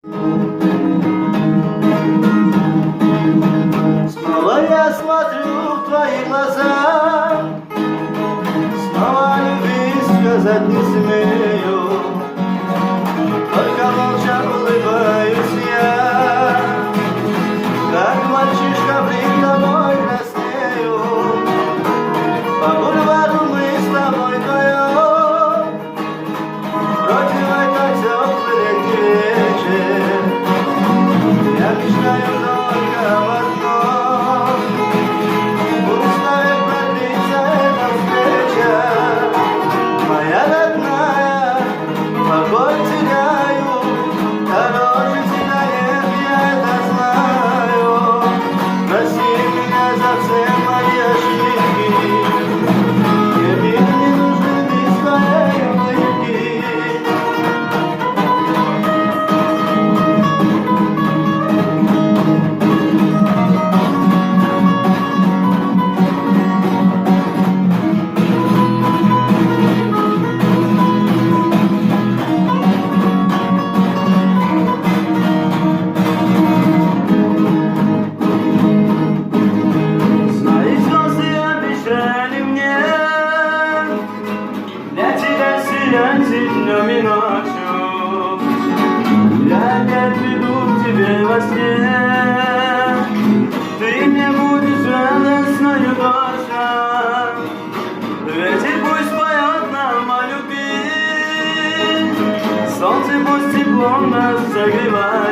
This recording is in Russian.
Снова я смотрю в твои глаза, снова любви сказать не смею, только молча улыбаюсь я, как мальчишка пред тобой краснею. По бульвару мы с тобой вдвоем, против этой теплый летний вечер. Я мечтаю только об одном, пусть продлится эта встреча. Моя родная, покой теряю, дороже тебя нет, я это знаю. Прости меня за все мои ошибки, мне не нужны без твоей улыбки. Свои слезы обещали мне для тебя сиять днем и ночью. Я опять приду к тебе во сне, ты мне будешь радостною точно. Ветер пусть поет нам о любви, солнце пусть теплом нас согревает.